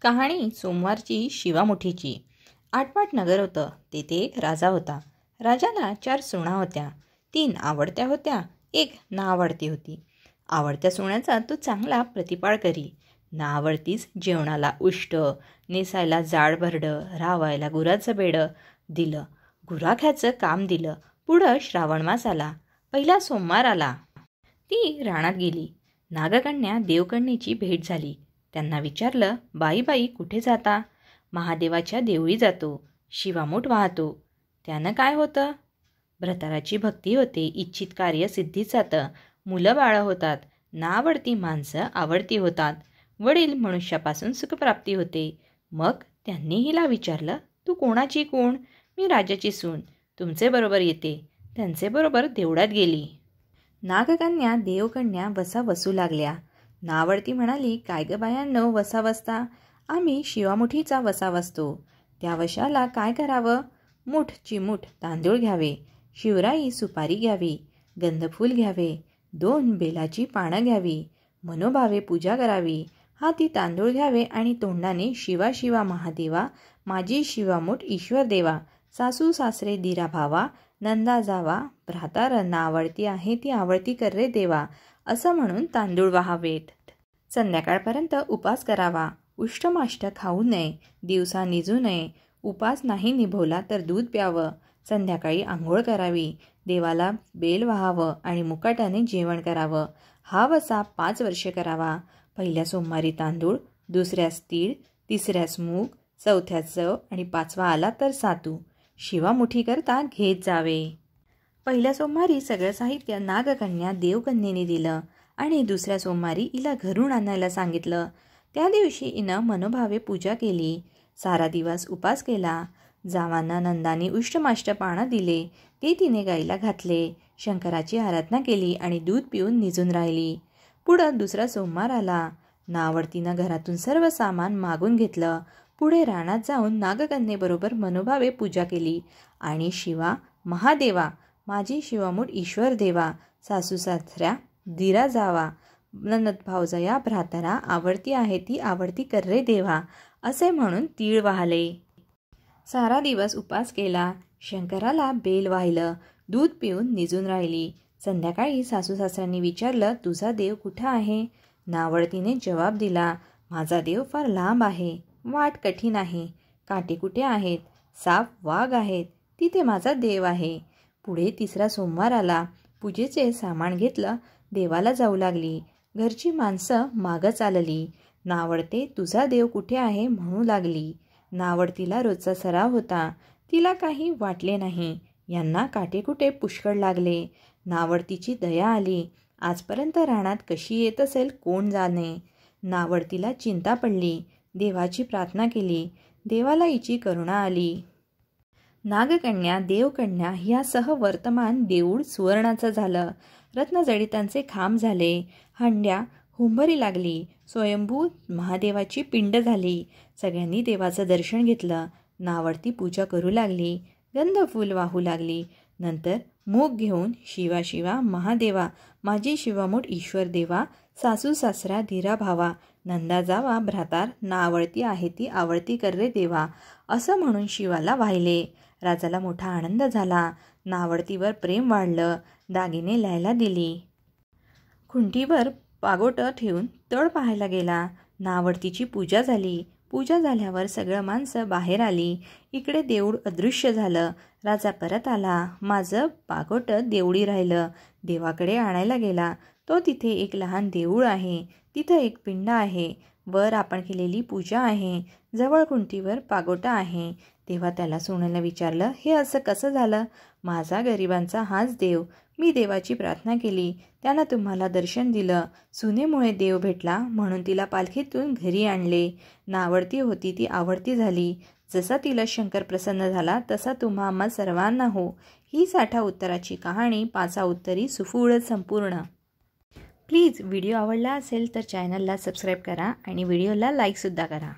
कहाणी सोमवारची शिवामुठीची। आटपाट नगर होतं, तेथे एक राजा होता। राजाला 4 सुना होत्या। 3 आवडत्या होत्या, 1 नाआवडती होती। आवडत्या सुनाचा तो चांगला प्रतिपाळ करी, नाआवडतीस जेवणाला उष्ट, नेसायला जाड भरडं, रावायला गुराचं बेडं दिलं, गुराख्याचं काम दिलं। पुढं श्रावण मास आला, पहिला सोमवार आला। ती रानात गेली। नागकन्या देवकन्येची भेट झाली। त्यांना विचारलं, बाई बाई कुठे जाता? महादेवाच्या देवळी जातो, शिवामूठ वाहतो। त्यानं काय होतं? भ्रताराची भक्ती होते, इच्छित कार्य सिद्धीत जातं, मुलं बाळं होतात, नाआवडती माणसं आवडती होतात, वडील मनुष्यापासून सुखप्राप्ती होते। मग त्यांनी हिला विचारलं, तू कोणाची कोण? मी राजाची सून, तुमचे बरोबर येते। त्यांचे बरोबर देवळात गेली। नागकन्या देवकन्या वसा वसू लागल्या। नाआवडती म्हणाली, काय ग बायांनो वसा वसता? आम्ही शिवामुठीचा वसा वसतो। त्या वशाला काय करावं? मूठ चिमूठ तांदूळ घ्यावे, शिवराई सुपारी घ्यावी, गंधफूल घ्यावे, 2 बेलाची पानं घ्यावी, मनोभावे पूजा करावी, हाती तांदूळ घ्यावे आणि तोंडाने शिवा शिवा महादेवा, माझी शिवामूठ ईश्वर देवा, सासू सासरे दिरा भावा, नंदा जावा, भ्रातार नाआवडती आहे ती आवडती कर रे देवा, असं म्हणून तांदूळ वाहावेत। संध्याकाळपर्यंत उपास करावा, उष्टमाष्ट खाऊ नये, दिवसा निजू नये, उपास नाही निभवला तर दूध प्यावं, संध्याकाळी आंघोळ करावी, देवाला बेल वाहावं आणि मुकाट्याने जेवण करावं। हा वसा 5 वर्षे करावा। पहिल्या सोमवारी तांदूळ, दुसऱ्यास तीळ, तिसऱ्यास मूग, चौथ्यास जव आणि 5वा आला तर सातू शिवामुठी करता घेत जावे। पहिल्या सोमवारी सगळं साहित्य नागकन्या देवकन्येने दिलं आणि दुसऱ्या सोमवारी हिला घरून आणायला सांगितलं। त्या दिवशी हिनं मनोभावे पूजा केली, सारा दिवस उपास केला। जावांना नंदाने उष्टमाष्ट पानं दिले, ते तिने गाईला घातले, शंकराची आराधना केली आणि दूध पिऊन निजून राहिली। पुढं दुसरा सोमवार आला। नाआवडतीनं घरातून सर्व सामान मागून घेतलं। पुढे रानात जाऊन नागकन्येबरोबर मनोभावे पूजा केली आणि शिवा महादेवा, माझी शिवामूठ ईश्वर देवा, सासू सासऱ्या दिरा जावा, ननद भावजया भ्रातारा आवडती आहे ती आवडती कर रे देवा, असे म्हणून तीळ वाहले। सारा दिवस उपास केला, शंकराला बेल वाहिलं, दूध पिऊन निजून राहिली। संध्याकाळी सासू सासऱ्यांनी विचारलं, तुझा देव कुठं आहे? नाआवडतीने जवाब दिला, माझा देव फार लांब आहे, वाट कठीण आहे, काटे कुठे आहेत, साप वाघ आहेत, तिथे माझा देव आहे। पुढे तिसरा सोमवार आला। पूजेचे सामान घेतलं, देवाला जाऊ लागली। घरची माणसं मागं चालली। नाआवडते तुझा देव कुठे आहे म्हणू लागली। नाआवडतीला रोजचा सराव होता, तिला काही वाटले नाही। यांना काटेकुटे पुष्कळ लागले। नाआवडतीची दया आली। आजपर्यंत रानात कशी येत असेल कोण जाणे। नाआवडतीला चिंता पडली, देवाची प्रार्थना केली, देवाला हिची करुणा आली। नागकन्या देवकन्या ह्यासह वर्तमान देऊळ सुवर्णाचं झालं। रत्नजडितांचे खांब झाले, हंड्या हुंबरी लागली, स्वयंभू महादेवाची पिंड झाली। सगळ्यांनी देवाचं दर्शन घेतलं। नाआवडती पूजा करू लागली, गंधफूल वाहू लागली। नंतर मूग घेऊन शिवा शिवा महादेवा, माझी शिवामूठ ईश्वर देवा, सासू सासरा धीरा भावा, नंदा जावा, भ्रातार नाआवडती आहे ती आवडती कर रे देवा, असं म्हणून शिवाला वाहिले। राजाला मोठा आनंद झाला। नाआवडतीवर प्रेम वाढलं, दागिने ल्यायला दिली। खुंटीवर पागोटं ठेवून तळ पाहायला गेला। नाआवडतीची पूजा झाली। पूजा झाल्यावर सगळं माणसं बाहेर आली। इकडे देऊळ अदृश्य झालं। राजा परत आला। माझं पागोटं देवळी राहिलं। देवाकडे आणायला गेला, तो तिथे एक लहान देऊळ आहे, तिथं एक पिंड आहे, वर आपण केलेली पूजा आहे, जवळ खुंटीवर पागोटा आहे। तेव्हा त्याला सुनेनं विचारलं, हे असं कसं झालं? माझा गरिबांचा हाच देव, मी देवाची प्रार्थना केली, त्यानं तुम्हाला दर्शन दिलं, सुनेमुळे देव भेटला म्हणून तिला पालखीतून घरी आणले। नाआवडती होती ती आवडती झाली, जसा तिला शंकर प्रसन्न झाला तसा तुम्हा आम्हा सर्वांना हो। ही 60 उत्तराची कहाणी 5 उत्तरी सुफूळ संपूर्ण। प्लीज व्हिडिओ आवडला असेल तर चॅनलला सबस्क्राईब करा आणि व्हिडिओला लाईकसुद्धा करा।